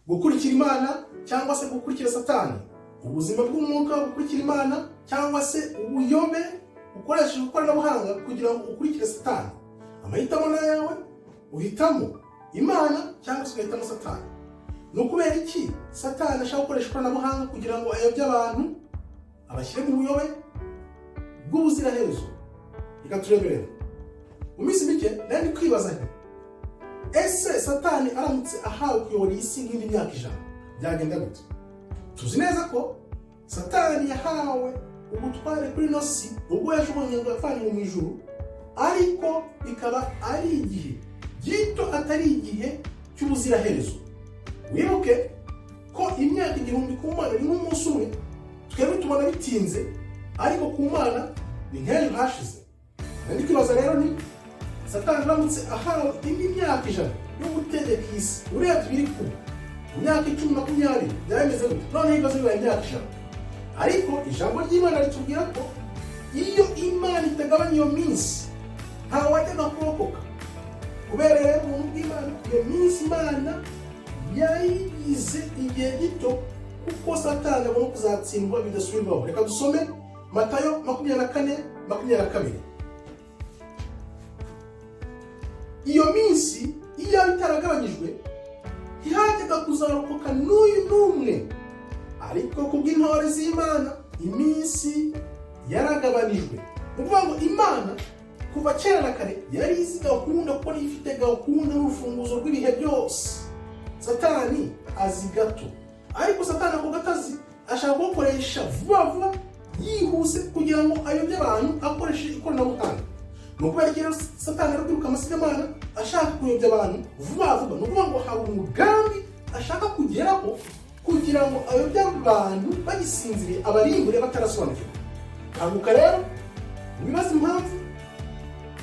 gukurikira Imana cyangwa se gukurikira Satani, ubuzima bw'umwuka gukurikira Imana cyangwa se ubuyobe ukoresheje ikoranabuhanga kugira ngo ukurikire Satani. Amahitamo na yawe, uhitamo Imana cyangwa se ugahitamo Satani. Ni ukubera iki Satani ashaka gukoresha ikoranabuhanga kugira ngo ayobye abantu, abashyire mu buyobe bw'ubuziraherezo? Reka tureberere. Mu minsi mike nari kwibaza nti ese Satani aramutse ahawe kuyobora iyi si nk'indi myaka 100 byagenda gute? Tuzi neza ko Satani yahawe ubutware kuri ino si ubwo yashobonye ngo yavanywe mu ijuru, ariko bikaba ari igihe gito, atari igihe cy'ubuziraherezo. Wibuke ko imyaka 1000 ku Mana ni nk'umunsi umwe, twebwe tubona bitinze, ariko ku Mana ni nk'ejo hashize. Ndi kwibaza rero ni Satani aramutse ahawe indi myaka 100 yo gutegeka isi, urebye biri ku myaka 10-20 byameze gute? None ibibazo bibaye imyaka 100. Ariko ijambo ry'Imana ritubwira ko iyo Imana itagabanya iyo minsi nta wajyaga kurokoka. Kubera rero umuntu bw'Imana iyo minsi Imana yayigize igihe gito, kuko Satani agomba kuzatsindwa bidasubirwaho. Reka dusome Matayo 24:22. Iyo minsi iyo itaragabanyijwe ntihajyaga kuzarokoka n'uyu n'umwe, ariko kubw'intore z'Imana iminsi yaragabanijwe. Ukuvuga ngo Imana kuva kera na kare yari izi gahunda, kuko ifite gahunda n'urufunguzo rw'ibihe byose. Satani azi gato, ariko Satani ako gatazi ashaka gukoresha vuba vuba yihuse kugira ngo ayobye abantu akoresheje ikoranabuhanga. Ni ukubera ko Satani ari kwiruka amasigamana ashaka kuyobya abantu vuba vuba. Ni ukuvuga ngo hari umugambi ashaka kugeraho kugira ngo ayobye abantu bagisinziriye, abarimbure batarasobanukirwa. Kanguka rero wibaza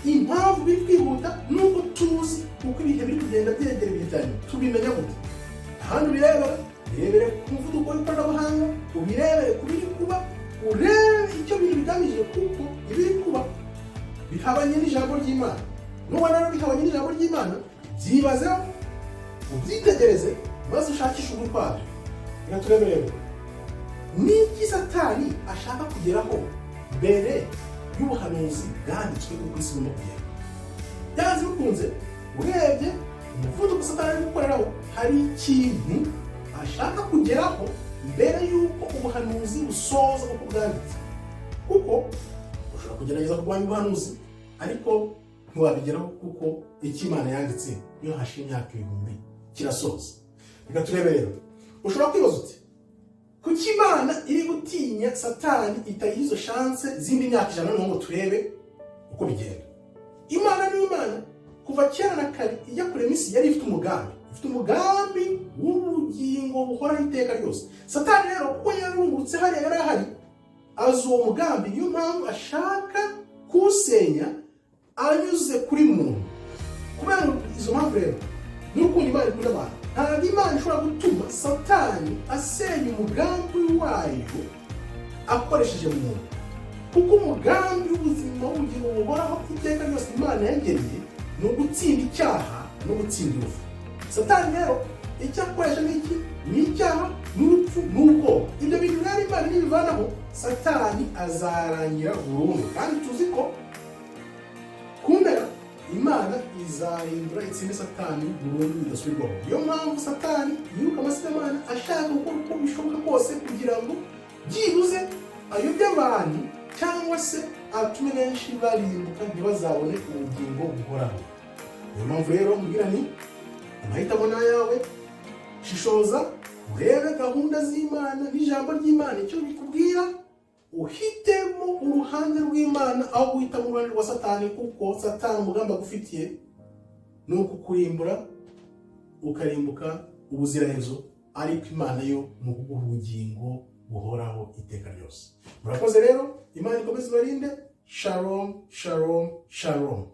impamvu biri kwihuta, nuko tuzi uko ibihe biri kugenda byegera ibihe byanyu. Tubimenya gute? Ahandi birebere ku muvuduko w'ikoranabuhanga, ubirebere ku biri kuba, urebe icyo bintu bigamije, kuko ibiri kuba bihabanye n'ijambo ry'Imana. Nubona rero bihabanye n'ijambo ry'Imana, byibazeho, ubyitegereze, maze ushakishe ukuri kwabyo. Reka tureberere ni iki Satani ashaka kugeraho mbere y'ubuhanuzi bwanditswe ku isi no kugera. Byanze bikunze, urebye umuvuduko Satani ari gukoreraho, hari ikintu ashaka kugeraho mbere y'uko ubuhanuzi busoza uko bwanditse. Kuko ushobora kugerageza kurwanya ubuhanuzi, ariko ntiwabigeraho, kuko icyo Imana yanditse iyo hashize imyaka 1000 kirasoza. Reka tureberere. Ushobora kwibaza uti kuki Imana iri gutinya Satani itayiha izo chance zindi myaka 100 ngo turebe uko bigenda? Imana ni Imana, kuva kera na kare ijya kurema isi yari ifite umugambi w'ubugingo buhoraho iteka ryose. Satani rero uko yarungurutse hariya yari ahari, azi uwo mugambi, niyo mpamvu ashaka kuwusenya anyuze kuri muntu. Kubera izo mpamvu rero n'ukundi Imana ikunda abantu, ntabwo Imana ishobora gutuma Satani asenya umugambi wayo akoresheje umuntu, kuko umugambi w'ubuzima w'ubugingo buhoraho iteka ryose Imana yageneye ni ugutsinda icyaha no gutsinda urupfu. Satani rero icyo akoresha ni iki? Ni icyaha n'urupfu n'ubwoba. Ibyo bintu rero Imana nibivanaho, Satani azarangira burundu. Kandi tuzi ko kumbera Imana izahindura itsinde Satani burundu bidasubirwaho. Niyo mpamvu Satani yiruka amasigamana ashaka gukora uko bishoboka kose kugira ngo byibuze ayobye abantu, cyangwa se atume benshi barimbuka ntibazabone ubugingo buhoraho. Niyo mpamvu rero mbwira ni amahitamo ni ayawe. Shishoza, urebe gahunda z'Imana n'ijambo ry'Imana icyo bikubwira, uhitemo uruhande rw'Imana aho guhitamo uruhande rwa Satani, kuko Satani umugambi agufitiye ni ukukurimbura ukarimbuka ubuziraherezo, ariko Imana yo ni ukuguha ubugingo buhoraho iteka ryose. Murakoze rero, Imana ikomeze ibarinde. Shalom, shalom, shalom.